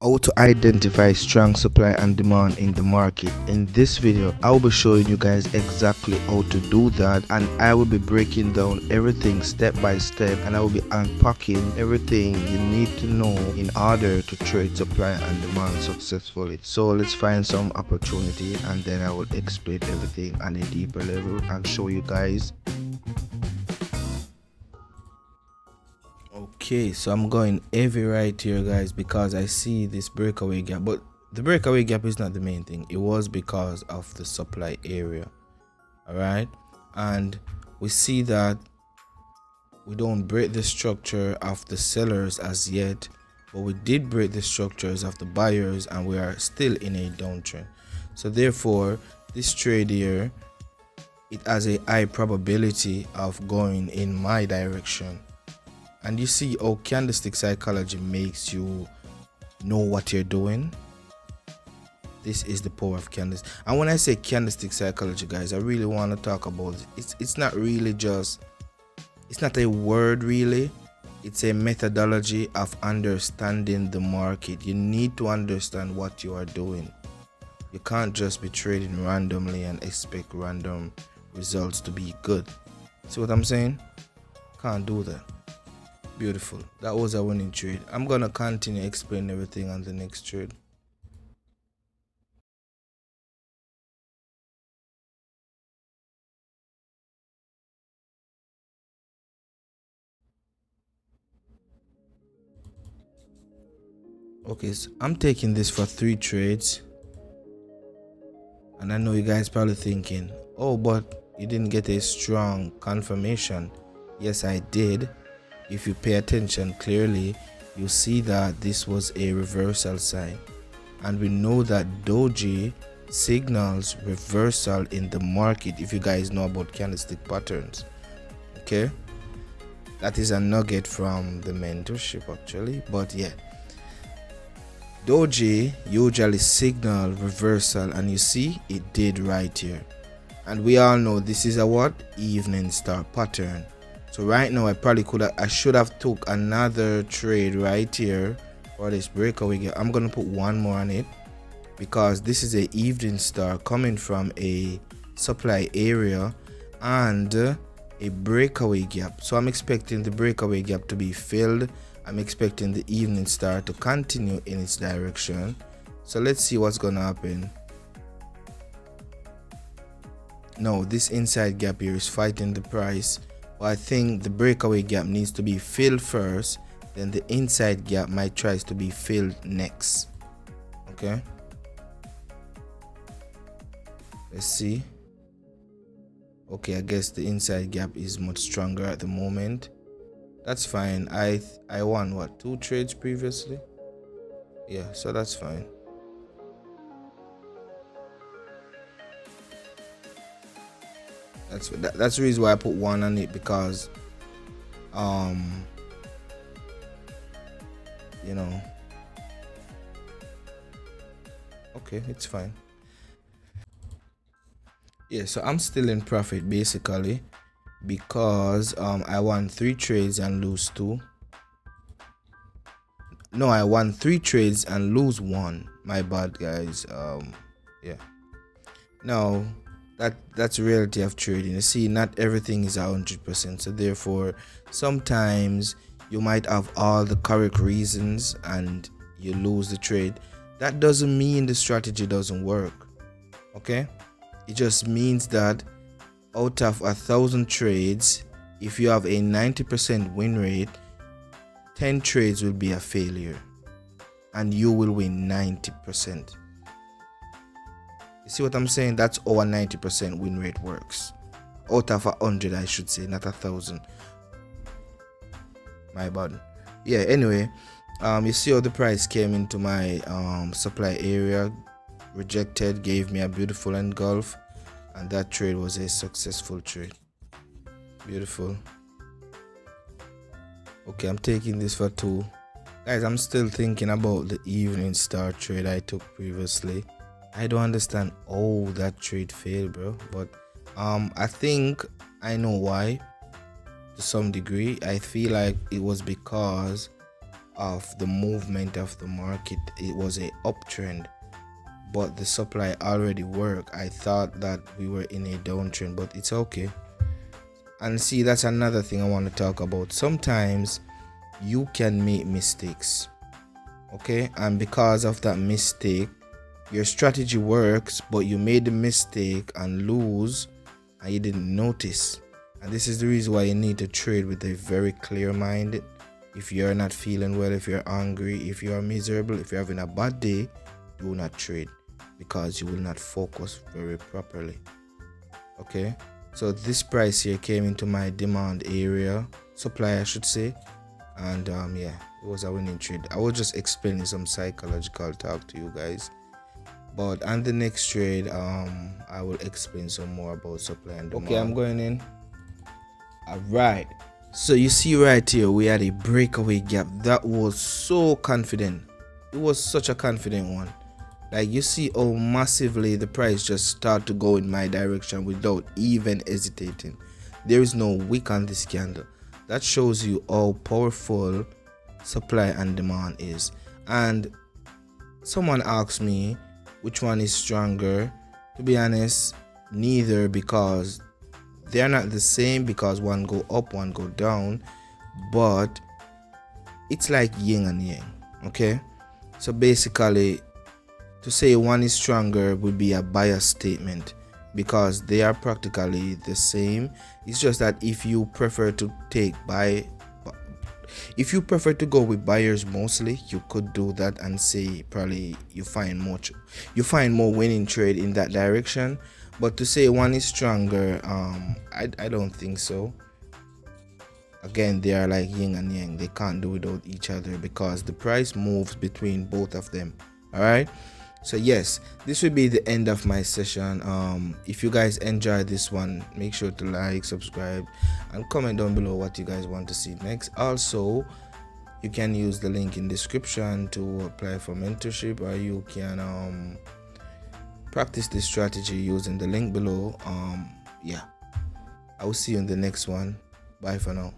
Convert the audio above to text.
How to identify strong supply and demand in the market. In this video I will be showing you guys exactly how to do that, and I will be breaking down everything step by step, and I will be unpacking everything you need to know in order to trade supply and demand successfully. So let's find some opportunity, and then I will explain everything on a deeper level and show you guys. Okay, so I'm going heavy right here, guys, because I see this breakaway gap, but the breakaway gap is not the main thing. It was because of the supply area. All right, and we see that we don't break the structure of the sellers as yet, but we did break the structures of the buyers, and we are still in a downtrend. So therefore, this trade here, it has a high probability of going in my direction. And you see how candlestick psychology makes you know what you're doing. This is the power of candlestick. And when I say candlestick psychology, guys, I really want to talk about it. It's not really just, it's not a word really. It's a methodology of understanding the market. You need to understand what you are doing. You can't just be trading randomly and expect random results to be good. See what I'm saying? Can't do that. Beautiful. That was a winning trade. I'm gonna continue explaining everything on the next trade. Okay, so I'm taking this for 3 trades, and I know you guys probably thinking, oh, but you didn't get a strong confirmation. Yes, I did. If you pay attention clearly, you see that this was a reversal sign, and we know that doji signals reversal in the market. If you guys know about candlestick patterns, okay, that is a nugget from the mentorship actually. But yeah, doji usually signal reversal, and you see it did right here. And we all know this is a what? Evening star pattern. So right now I should have took another trade right here for this breakaway. I'm gonna put one more on it because this is a evening star coming from a supply area and a breakaway gap. So I'm expecting the breakaway gap to be filled. I'm expecting the evening star to continue in its direction. So let's see what's gonna happen. No, this inside gap here is fighting the price. But I think the breakaway gap needs to be filled first, then the inside gap might try to be filled next. Okay, let's see. Okay, I guess the inside gap is much stronger at the moment. That's fine. I won what, 2 trades previously? Yeah, so that's fine. That's the reason why I put 1 on it, because you know, okay, it's fine. Yeah, so I'm still in profit basically because I won 3 trades and lose 2. No, I won 3 trades and lose 1. My bad, guys. Yeah. Now that's reality of trading. You see, not everything is 100%. So therefore, sometimes you might have all the correct reasons and you lose the trade. That doesn't mean the strategy doesn't work. Okay, it just means that out of 1,000 trades, if you have a 90% win rate, 10 trades will be a failure and you will win 90%. You see what I'm saying? That's how a 90% win rate works. Out of 100, I should say, not 1,000. My bad. Yeah, anyway, you see how the price came into my supply area, rejected, gave me a beautiful engulf, and that trade was a successful trade. Beautiful. Okay, I'm taking this for 2. Guys, I'm still thinking about the evening star trade I took previously. I don't understand how that trade failed, bro, but I think I know why to some degree. I feel like it was because of the movement of the market. It was a uptrend, but the supply already worked. I thought that we were in a downtrend, but it's okay. And see, that's another thing I want to talk about. Sometimes you can make mistakes, okay, and because of that mistake your strategy works, but you made the mistake and lose and you didn't notice. And this is the reason why you need to trade with a very clear mind. If you're not feeling well, if you're angry, if you're miserable, if you're having a bad day, do not trade, because you will not focus very properly. Okay, so this price here came into my demand area, supply I should say, and yeah, it was a winning trade. I was just explaining some psychological talk to you guys, but on the next trade I will explain some more about supply and demand. Okay, I'm going in. All right, so you see right here we had a breakaway gap that was so confident. It was such a confident one. Like, you see how massively the price just start to go in my direction without even hesitating. There is no wick on this candle. That shows you how powerful supply and demand is. And someone asked me which one is stronger. To be honest, neither, because they're not the same, because one go up, one go down, but it's like yin and yang. Okay, so basically to say one is stronger would be a biased statement, because they are practically the same. It's just that if you prefer to go with buyers mostly, you could do that and say probably you find more winning trade in that direction. But to say one is stronger, I don't think so. Again, they are like yin and yang. They can't do without each other, because the price moves between both of them. All right, so yes, this will be the end of my session. If you guys enjoyed this one, make sure to like, subscribe, and comment down below what you guys want to see next. Also, you can use the link in description to apply for mentorship, or you can practice this strategy using the link below. Yeah, I will see you in the next one. Bye for now.